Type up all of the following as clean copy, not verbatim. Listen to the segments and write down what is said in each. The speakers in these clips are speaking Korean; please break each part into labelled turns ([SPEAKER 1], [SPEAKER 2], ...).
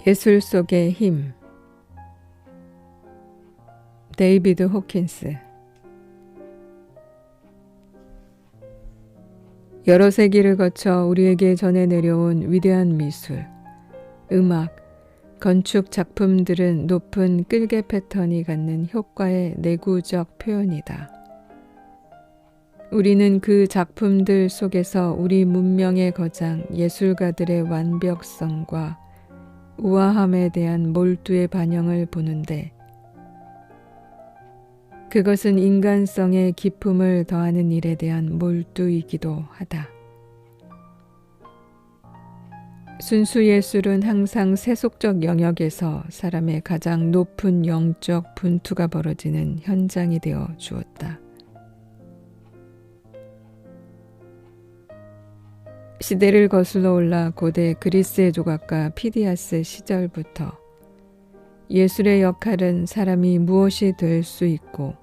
[SPEAKER 1] 예술 속의 힘. 데이비드 호킨스. 여러 세기를 거쳐 우리에게 전해 내려온 위대한 미술, 음악, 건축 작품들은 높은 끌개 패턴이 갖는 효과의 내구적 표현이다. 우리는 그 작품들 속에서 우리 문명의 거장 예술가들의 완벽성과 우아함에 대한 몰두의 반영을 보는데, 그것은 인간성의 기품을 더하는 일에 대한 몰두이기도 하다. 순수 예술은 항상 세속적 영역에서 사람의 가장 높은 영적 분투가 벌어지는 현장이 되어 주었다. 시대를 거슬러 올라 고대 그리스의 조각가 피디아스 시절부터 예술의 역할은 사람이 무엇이 될 수 있고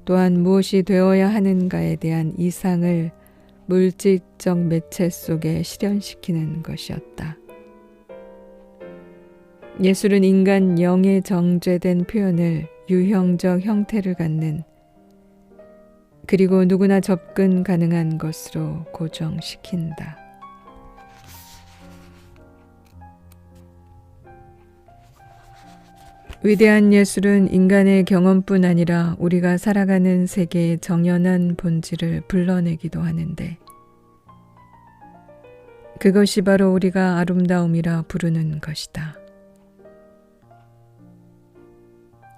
[SPEAKER 1] 또한 무엇이 되어야 하는가에 대한 이상을 물질적 매체 속에 실현시키는 것이었다. 예술은 인간 영의 정제된 표현을 유형적 형태를 갖는, 그리고 누구나 접근 가능한 것으로 고정시킨다. 위대한 예술은 인간의 경험뿐 아니라 우리가 살아가는 세계의 정연한 본질을 불러내기도 하는데, 그것이 바로 우리가 아름다움이라 부르는 것이다.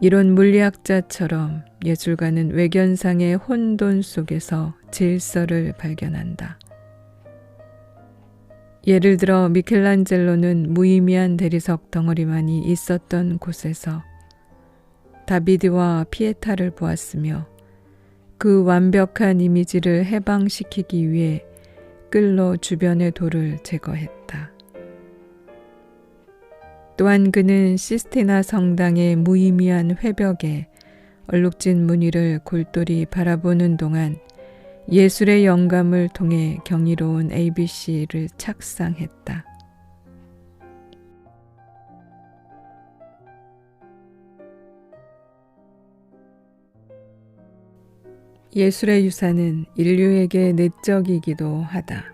[SPEAKER 1] 이런 물리학자처럼 예술가는 외견상의 혼돈 속에서 질서를 발견한다. 예를 들어 미켈란젤로는 무의미한 대리석 덩어리만이 있었던 곳에서 다비드와 피에타를 보았으며, 그 완벽한 이미지를 해방시키기 위해 끌로 주변의 돌을 제거했다. 또한 그는 시스티나 성당의 무의미한 회벽에 얼룩진 무늬를 골똘히 바라보는 동안 예술의 영감을 통해 경이로운 ABC를 착상했다. 예술의 유산은 인류에게 내적이기도 하다.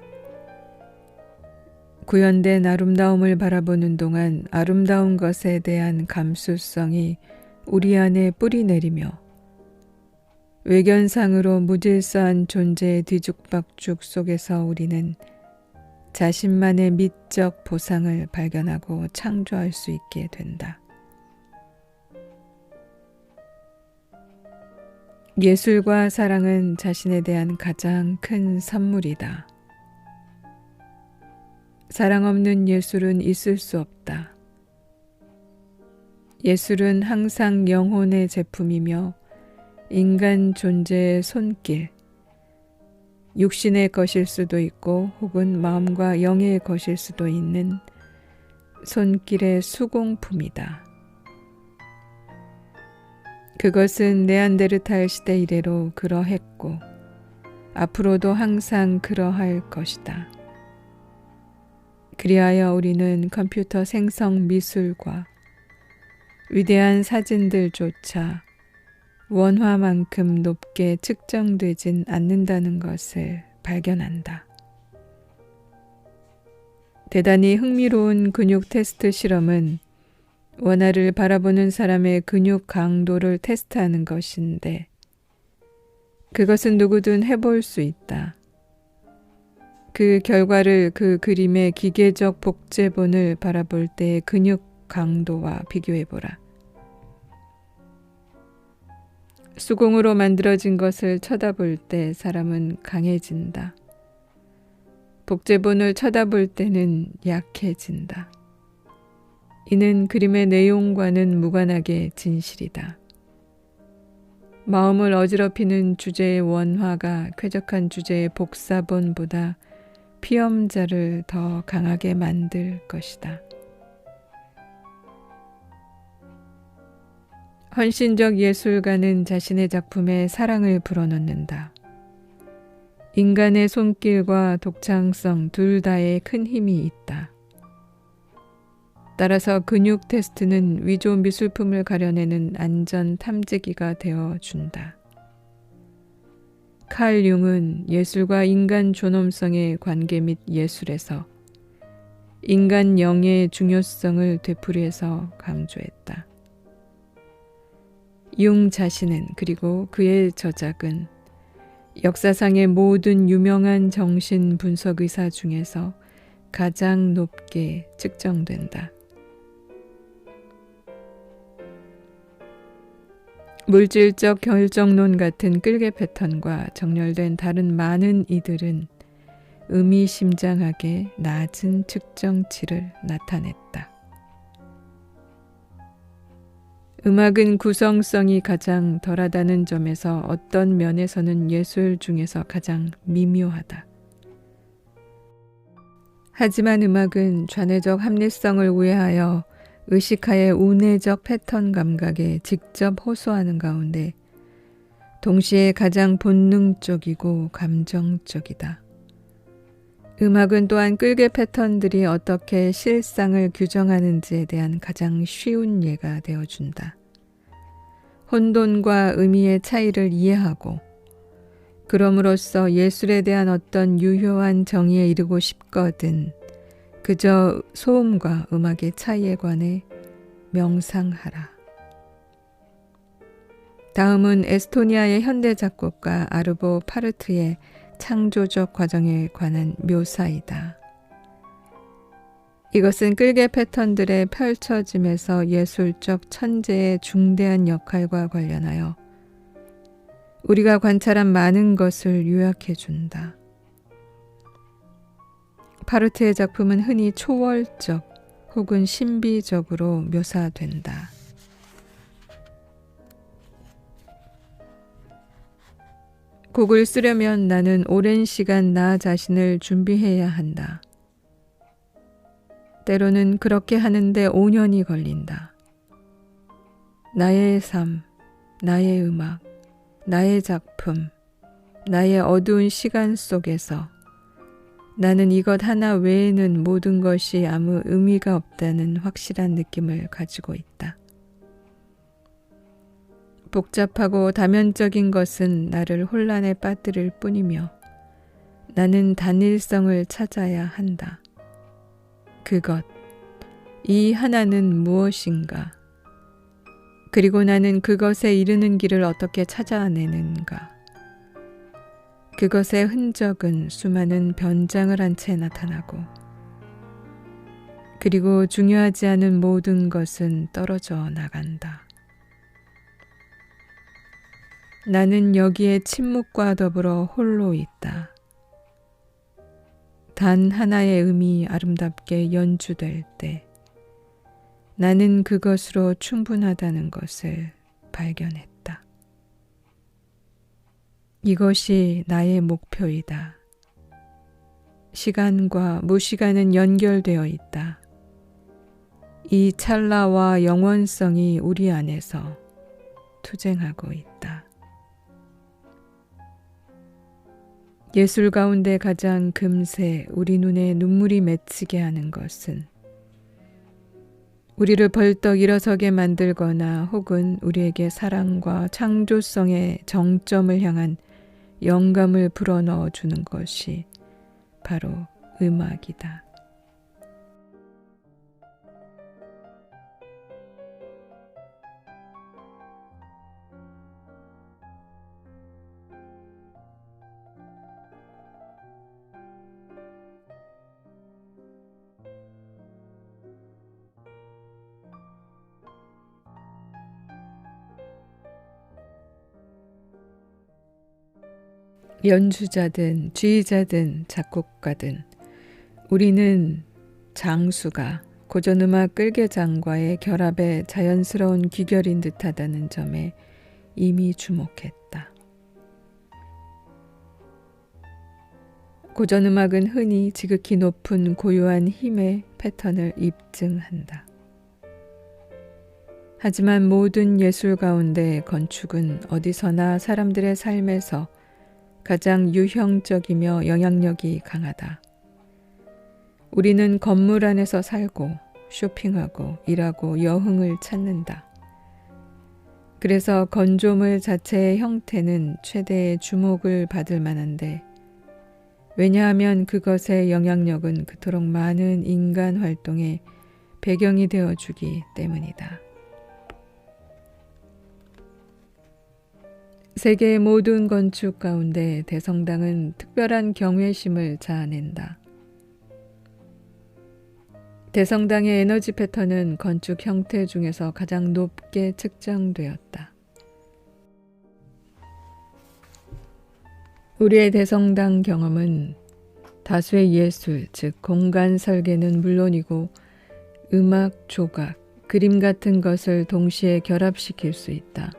[SPEAKER 1] 구현된 아름다움을 바라보는 동안 아름다운 것에 대한 감수성이 우리 안에 뿌리내리며, 외견상으로 무질서한 존재의 뒤죽박죽 속에서 우리는 자신만의 미적 보상을 발견하고 창조할 수 있게 된다. 예술과 사랑은 자신에 대한 가장 큰 선물이다. 사랑 없는 예술은 있을 수 없다. 예술은 항상 영혼의 제품이며 인간 존재의 손길, 육신의 것일 수도 있고 혹은 마음과 영의 것일 수도 있는 손길의 수공품이다. 그것은 네안데르탈 시대 이래로 그러했고 앞으로도 항상 그러할 것이다. 그리하여 우리는 컴퓨터 생성 미술과 위대한 사진들조차 원화만큼 높게 측정되진 않는다는 것을 발견한다. 대단히 흥미로운 근육 테스트 실험은 원화를 바라보는 사람의 근육 강도를 테스트하는 것인데, 그것은 누구든 해볼 수 있다. 그 결과를 그 그림의 기계적 복제본을 바라볼 때의 근육 강도와 비교해보라. 수공으로 만들어진 것을 쳐다볼 때 사람은 강해진다. 복제본을 쳐다볼 때는 약해진다. 이는 그림의 내용과는 무관하게 진실이다. 마음을 어지럽히는 주제의 원화가 쾌적한 주제의 복사본보다 피험자를 더 강하게 만들 것이다. 헌신적 예술가는 자신의 작품에 사랑을 불어넣는다. 인간의 손길과 독창성 둘 다에 큰 힘이 있다. 따라서 근육 테스트는 위조 미술품을 가려내는 안전 탐지기가 되어준다. 칼 융은 예술과 인간 존엄성의 관계 및 예술에서 인간 영의 중요성을 되풀이해서 강조했다. 융 자신은 그리고 그의 저작은 역사상의 모든 유명한 정신 분석 의사 중에서 가장 높게 측정된다. 물질적 결정론 같은 끌개 패턴과 정렬된 다른 많은 이들은 의미심장하게 낮은 측정치를 나타냈다. 음악은 구성성이 가장 덜하다는 점에서 어떤 면에서는 예술 중에서 가장 미묘하다. 하지만 음악은 좌뇌적 합리성을 우회하여 의식하의 우뇌적 패턴 감각에 직접 호소하는 가운데 동시에 가장 본능적이고 감정적이다. 음악은 또한 끌개 패턴들이 어떻게 실상을 규정하는지에 대한 가장 쉬운 예가 되어준다. 혼돈과 의미의 차이를 이해하고 그럼으로써 예술에 대한 어떤 유효한 정의에 이르고 싶거든 그저 소음과 음악의 차이에 관해 명상하라. 다음은 에스토니아의 현대 작곡가 아르보 파르트의 창조적 과정에 관한 묘사이다. 이것은 끌개 패턴들의 펼쳐짐에서 예술적 천재의 중대한 역할과 관련하여 우리가 관찰한 많은 것을 요약해 준다. 파르트의 작품은 흔히 초월적 혹은 신비적으로 묘사된다. 곡을 쓰려면 나는 오랜 시간 나 자신을 준비해야 한다. 때로는 그렇게 하는데 5년이 걸린다. 나의 삶, 나의 음악, 나의 작품, 나의 어두운 시간 속에서 나는 이것 하나 외에는 모든 것이 아무 의미가 없다는 확실한 느낌을 가지고 있다. 복잡하고 다면적인 것은 나를 혼란에 빠뜨릴 뿐이며 나는 단일성을 찾아야 한다. 그것, 이 하나는 무엇인가? 그리고 나는 그것에 이르는 길을 어떻게 찾아내는가? 그것의 흔적은 수많은 변장을 한 채 나타나고 그리고 중요하지 않은 모든 것은 떨어져 나간다. 나는 여기에 침묵과 더불어 홀로 있다. 단 하나의 음이 아름답게 연주될 때 나는 그것으로 충분하다는 것을 발견했다. 이것이 나의 목표이다. 시간과 무시간은 연결되어 있다. 이 찰나와 영원성이 우리 안에서 투쟁하고 있다. 예술 가운데 가장 금세 우리 눈에 눈물이 맺히게 하는 것은 우리를 벌떡 일어서게 만들거나 혹은 우리에게 사랑과 창조성의 정점을 향한 영감을 불어넣어 주는 것이 바로 음악이다. 연주자든 지휘자든 작곡가든 우리는 장수가 고전음악 끌개장과의 결합의 자연스러운 귀결인 듯하다는 점에 이미 주목했다. 고전음악은 흔히 지극히 높은 고요한 힘의 패턴을 입증한다. 하지만 모든 예술 가운데 건축은 어디서나 사람들의 삶에서 가장 유형적이며 영향력이 강하다. 우리는 건물 안에서 살고 쇼핑하고 일하고 여흥을 찾는다. 그래서 건조물 자체의 형태는 최대의 주목을 받을 만한데 왜냐하면 그것의 영향력은 그토록 많은 인간 활동의 배경이 되어주기 때문이다. 세계의 모든 건축 가운데 대성당은 특별한 경외심을 자아낸다. 대성당의 에너지 패턴은 건축 형태 중에서 가장 높게 측정되었다. 우리의 대성당 경험은 다수의 예술, 즉 공간 설계는 물론이고 음악, 조각, 그림 같은 것을 동시에 결합시킬 수 있다.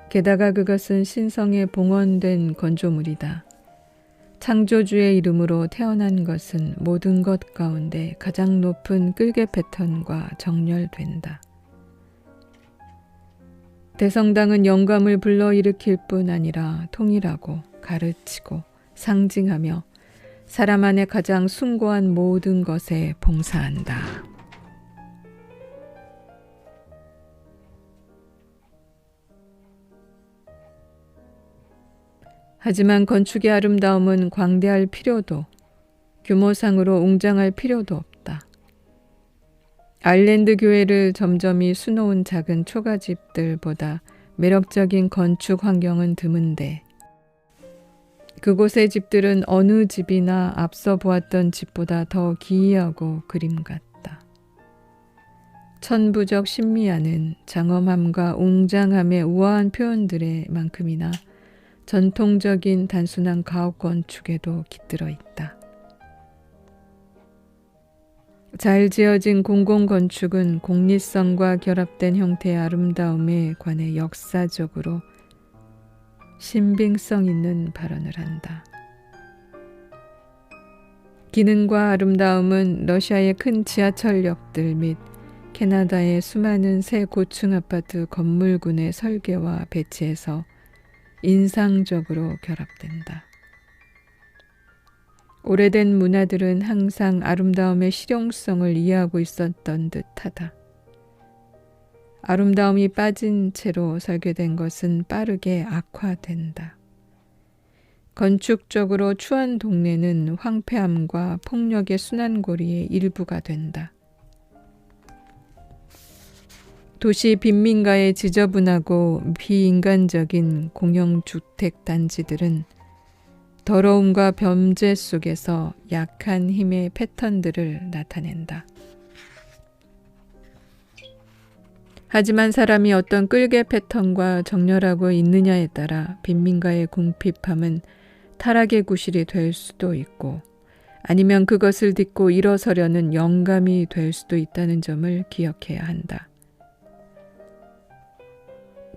[SPEAKER 1] 게다가 그것은 신성에 봉헌된 건조물이다. 창조주의 이름으로 태어난 것은 모든 것 가운데 가장 높은 끌개 패턴과 정렬된다. 대성당은 영감을 불러일으킬 뿐 아니라 통일하고 가르치고 상징하며 사람 안에 가장 숭고한 모든 것에 봉사한다. 하지만 건축의 아름다움은 광대할 필요도 규모상으로 웅장할 필요도 없다. 아일랜드 교회를 점점이 수놓은 작은 초가집들보다 매력적인 건축 환경은 드문데 그곳의 집들은 어느 집이나 앞서 보았던 집보다 더 기이하고 그림 같다. 천부적 신미하는 장엄함과 웅장함의 우아한 표현들의 만큼이나 전통적인 단순한 가옥 건축에도 깃들어 있다. 잘 지어진 공공건축은 공리성과 결합된 형태의 아름다움에 관해 역사적으로 신빙성 있는 발언을 한다. 기능과 아름다움은 러시아의 큰 지하철역들 및 캐나다의 수많은 새 고층 아파트 건물군의 설계와 배치에서 인상적으로 결합된다. 오래된 문화들은 항상 아름다움의 실용성을 이해하고 있었던 듯하다. 아름다움이 빠진 채로 설계된 것은 빠르게 악화된다. 건축적으로 추한 동네는 황폐함과 폭력의 순환고리의 일부가 된다. 도시 빈민가의 지저분하고 비인간적인 공영주택 단지들은 더러움과 범죄 속에서 약한 힘의 패턴들을 나타낸다. 하지만 사람이 어떤 끌개 패턴과 정렬하고 있느냐에 따라 빈민가의 궁핍함은 타락의 구실이 될 수도 있고 아니면 그것을 딛고 일어서려는 영감이 될 수도 있다는 점을 기억해야 한다.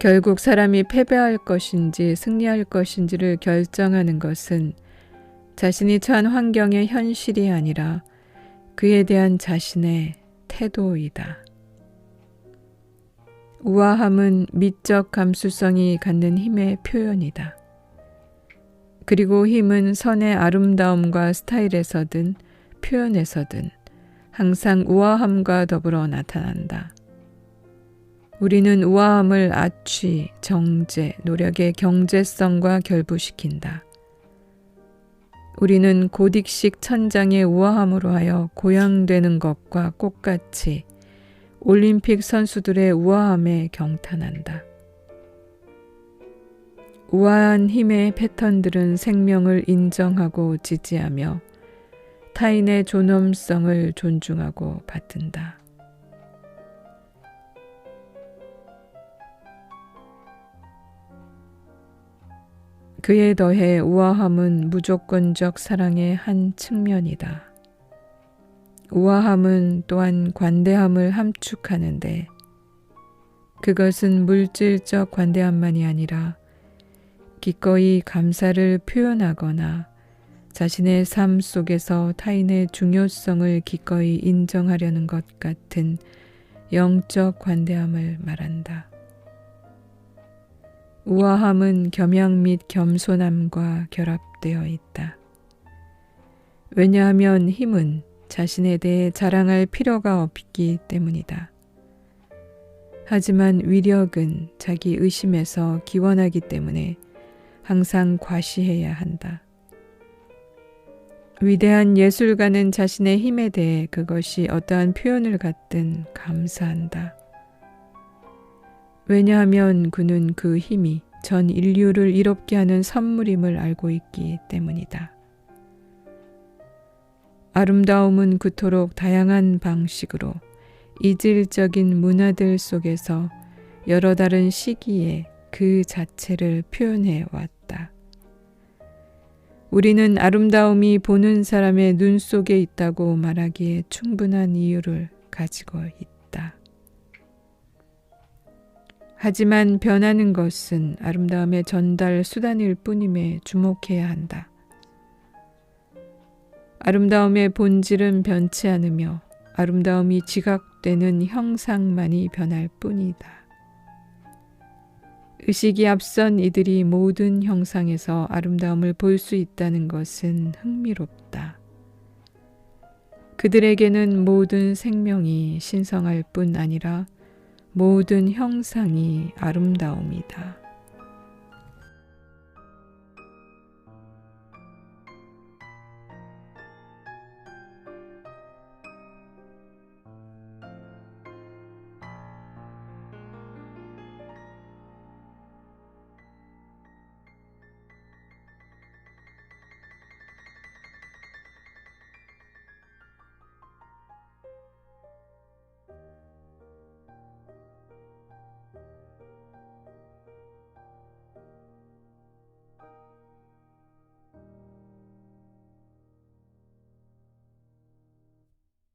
[SPEAKER 1] 결국 사람이 패배할 것인지 승리할 것인지를 결정하는 것은 자신이 처한 환경의 현실이 아니라 그에 대한 자신의 태도이다. 우아함은 미적 감수성이 갖는 힘의 표현이다. 그리고 힘은 선의 아름다움과 스타일에서든 표현에서든 항상 우아함과 더불어 나타난다. 우리는 우아함을 아취, 정제, 노력의 경제성과 결부시킨다. 우리는 고딕식 천장의 우아함으로 하여 고양되는 것과 똑같이 올림픽 선수들의 우아함에 경탄한다. 우아한 힘의 패턴들은 생명을 인정하고 지지하며 타인의 존엄성을 존중하고 받든다. 그에 더해 우아함은 무조건적 사랑의 한 측면이다. 우아함은 또한 관대함을 함축하는데 그것은 물질적 관대함만이 아니라 기꺼이 감사를 표현하거나 자신의 삶 속에서 타인의 중요성을 기꺼이 인정하려는 것 같은 영적 관대함을 말한다. 우아함은 겸양 및 겸손함과 결합되어 있다. 왜냐하면 힘은 자신에 대해 자랑할 필요가 없기 때문이다. 하지만 위력은 자기 의심에서 기원하기 때문에 항상 과시해야 한다. 위대한 예술가는 자신의 힘에 대해 그것이 어떠한 표현을 갖든 감사한다. 왜냐하면 그는 그 힘이 전 인류를 이롭게 하는 선물임을 알고 있기 때문이다. 아름다움은 그토록 다양한 방식으로 이질적인 문화들 속에서 여러 다른 시기에 그 자체를 표현해 왔다. 우리는 아름다움이 보는 사람의 눈 속에 있다고 말하기에 충분한 이유를 가지고 있다. 하지만 변하는 것은 아름다움의 전달 수단일 뿐임에 주목해야 한다. 아름다움의 본질은 변치 않으며 아름다움이 지각되는 형상만이 변할 뿐이다. 의식이 앞선 이들이 모든 형상에서 아름다움을 볼 수 있다는 것은 흥미롭다. 그들에게는 모든 생명이 신성할 뿐 아니라 모든 형상이 아름다움이다.